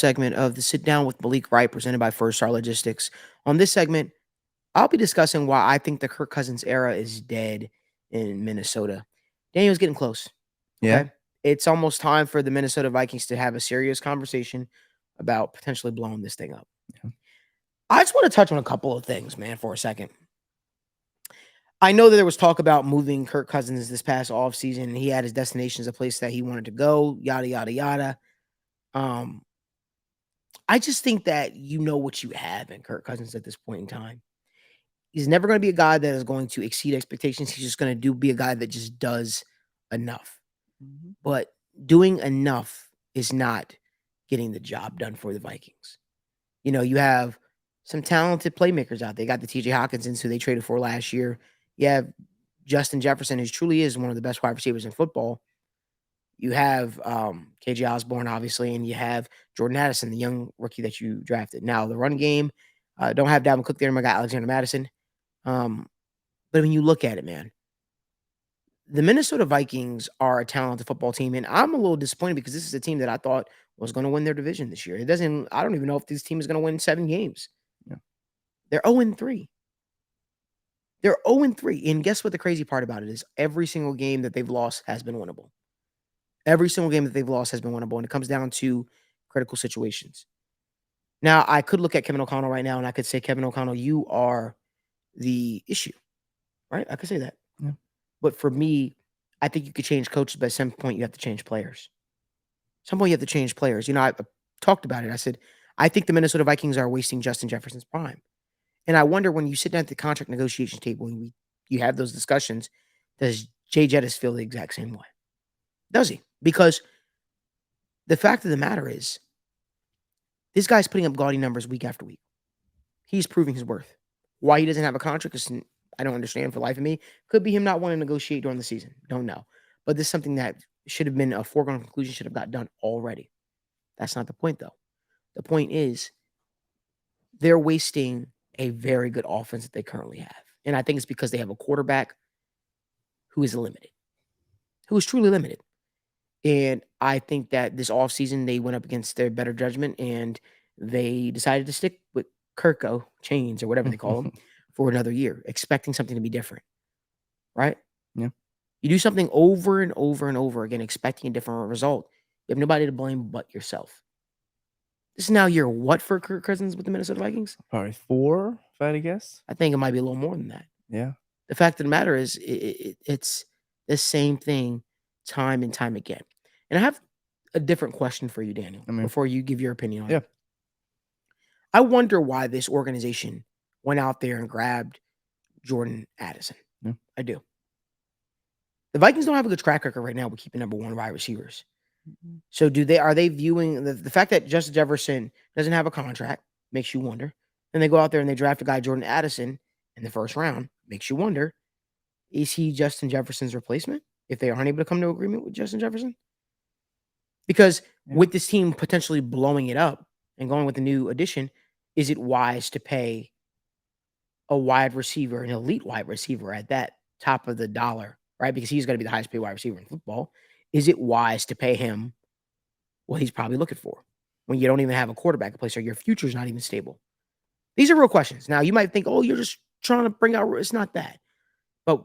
segment of the Sit Down with Malik Wright presented by First Star Logistics. On this segment, I'll be discussing why I think the Kirk Cousins era is dead in Minnesota. Daniel's getting close. Yeah. Okay. It's almost time for the Minnesota Vikings to have a serious conversation about potentially blowing this thing up. Yeah. I just want to touch on a couple of things, man, for a second. I know that there was talk about moving Kirk Cousins this past offseason, and he had his destinations, a place that he wanted to go, yada, yada, yada. Um, I just think that you know what you have in Kirk Cousins at this point in time. He's never going to be a guy that is going to exceed expectations. He's just going to be a guy that just does enough. Mhm. But doing enough is not getting the job done for the Vikings. You know, you have some talented playmakers out there. You got the TJ Hawkinsons, who they traded for last year. You have Justin Jefferson, who truly is one of the best wide receivers in football. You have KJ Osborne, obviously, and you have Jordan Addison, the young rookie that you drafted. Now, the run game, don't have Dalvin Cook there. I got Alexander Madison. But when you look at it, man, the Minnesota Vikings are a talented football team, and I'm a little disappointed because this is a team that I thought was going to win their division this year. I don't even know if this team is going to win 7 games. Yeah. They're 0-3. They're 0-3. And guess what the crazy part about it is? Every single game that they've lost has been winnable. Every single game that they've lost has been winnable, and it comes down to critical situations. Now, I could look at Kevin O'Connell right now, and I could say, Kevin O'Connell, you are the issue, right? I could say that. Yeah. But for me, I think you could change coaches, but at some point you have to change players. Some point you have to change players. You know, I talked about it. I said, I think the Minnesota Vikings are wasting Justin Jefferson's prime. And I wonder, when you sit down at the contract negotiation table and you have those discussions, does Jay Jettis feel the exact same way? Does he? Because the fact of the matter is, this guy's putting up gaudy numbers week after week. He's proving his worth. Why he doesn't have a contract is, I don't understand for the life of me. Could be him not wanting to negotiate during the season. Don't know. But this is something that should have been a foregone conclusion, should have got done already. That's not the point, though. The point is, they're wasting a very good offense that they currently have. And I think it's because they have a quarterback who is limited, who is truly limited. And I think that this offseason, they went up against their better judgment, and they decided to stick with Kirko chains or whatever they call them for another year, expecting something to be different, right? Yeah. You do something over and over and over again, expecting a different result. You have nobody to blame but yourself. This is now year what for Kirk Cousins with the Minnesota Vikings? Probably 4, if I had to guess. I think it might be a little more than that. Yeah. The fact of the matter is, it's the same thing time and time again. And I have a different question for you, Daniel, before you give your opinion on it. I wonder why this organization went out there and grabbed Jordan Addison. Yeah. I do. The Vikings don't have a good track record right now with keeping number 1 wide receivers. Mm-hmm. So are they viewing the fact that Justin Jefferson doesn't have a contract makes you wonder. And they go out there and they draft a guy, Jordan Addison, in the first round, makes you wonder, is he Justin Jefferson's replacement if they aren't able to come to agreement with Justin Jefferson? Because with this team potentially blowing it up and going with the new addition, is it wise to pay a wide receiver, an elite wide receiver at that top of the dollar, right? Because he's going to be the highest paid wide receiver in football. Is it wise to pay him what he's probably looking for when you don't even have a quarterback in place or your future's not even stable? These are real questions. Now, you might think, oh, you're just trying to bring out – it's not that. But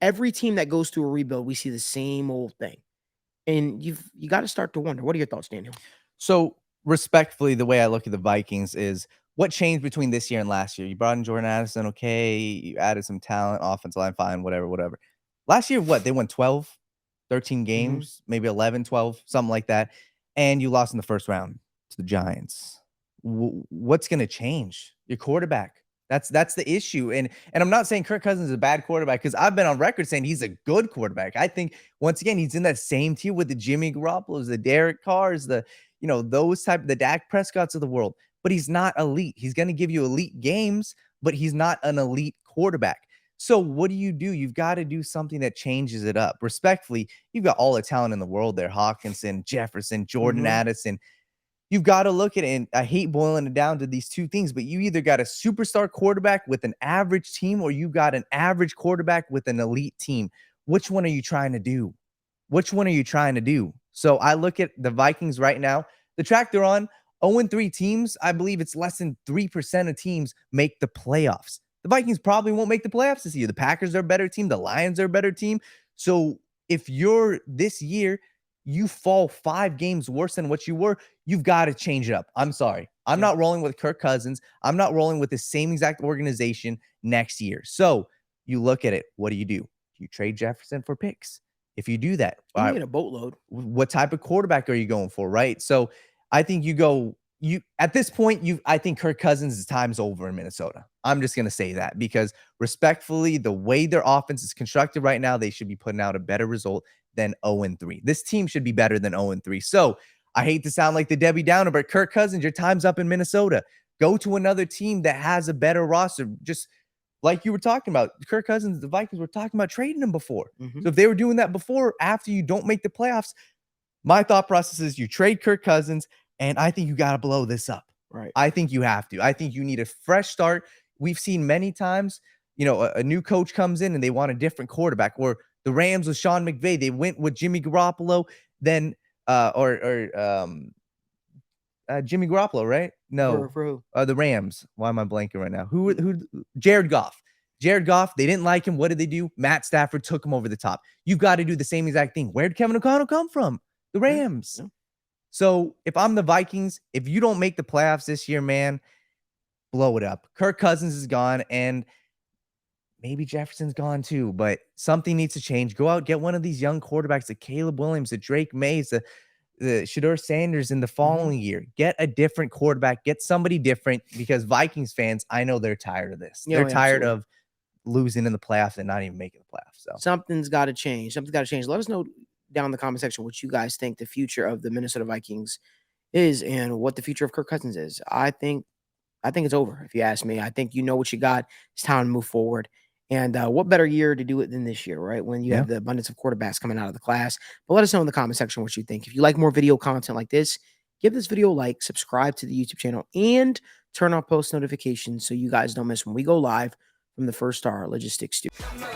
every team that goes through a rebuild, we see the same old thing. And you got to start to wonder. What are your thoughts, Daniel? So, respectfully, the way I look at the Vikings is what changed between this year and last year? You brought in Jordan Addison, okay. You added some talent, offensive line, fine, whatever. Last year, what? They won 12, 13 games, maybe 11, 12, something like that. And you lost in the first round to the Giants. What's going to change? Your quarterback. That's the issue. And I'm not saying Kirk Cousins is a bad quarterback, because I've been on record saying he's a good quarterback. I think, once again, he's in that same tier with the Jimmy Garoppolos, the Derek Carrs, the Dak Prescotts of the world. But he's not elite. He's going to give you elite games, but he's not an elite quarterback. So what do? You've got to do something that changes it up. Respectfully, you've got all the talent in the world there. Hawkinson, Jefferson, Jordan Addison. You've got to look at it, and I hate boiling it down to these two things, but you either got a superstar quarterback with an average team, or you got an average quarterback with an elite team. Which one are you trying to do? So I look at the Vikings right now. The track they're on, 0-3 teams, I believe it's less than 3% of teams make the playoffs. The Vikings probably won't make the playoffs this year. The Packers are a better team. The Lions are a better team. So if you're this year, you fall 5 games worse than what you were, you've got to change it up. I'm sorry. I'm not rolling with Kirk Cousins. I'm not rolling with the same exact organization next year. So you look at it. What do? You trade Jefferson for picks. If you do that, You get a boatload. what type of quarterback are you going for, right? So I think at this point, I think Kirk Cousins' time's over in Minnesota. I'm just going to say that because respectfully, the way their offense is constructed right now, they should be putting out a better result than 0-3. This team should be better than 0-3. So I hate to sound like the Debbie Downer, but Kirk Cousins, your time's up in Minnesota. Go to another team that has a better roster. Just like you were talking about, Kirk Cousins, the Vikings were talking about trading him before. So if they were doing that before, after you don't make the playoffs, my thought process is you trade Kirk Cousins, and I think you got to blow this up. Right. I think you have to. I think you need a fresh start. We've seen many times, a new coach comes in and they want a different quarterback. Or the Rams with Sean McVay, they went with Jimmy Garoppolo, then Jimmy Garoppolo, right? No, For who? The Rams. Why am I blanking right now? Who? Jared Goff. Jared Goff. They didn't like him. What did they do? Matt Stafford took him over the top. You've got to do the same exact thing. Where did Kevin O'Connell come from? The Rams. Yeah. So if I'm the Vikings, if you don't make the playoffs this year, man, blow it up. Kirk Cousins is gone, and maybe Jefferson's gone too, but something needs to change. Go out, get one of these young quarterbacks, the Caleb Williams, the Drake Mays, the Shedeur Sanders in the following year. Get a different quarterback. Get somebody different because Vikings fans, I know they're tired of this. They're tired of losing in the playoffs and not even making the playoffs. So something's got to change. Something's got to change. Let us know down in the comment section what you guys think the future of the Minnesota Vikings is and what the future of Kirk Cousins is. I think it's over, if you ask me. I think you know what you got. It's time to move forward. And what better year to do it than this year, right? When you have the abundance of quarterbacks coming out of the class. But let us know in the comment section what you think. If you like more video content like this, give this video a like, subscribe to the YouTube channel, and turn on post notifications so you guys don't miss when we go live from the First Star Logistics Studio.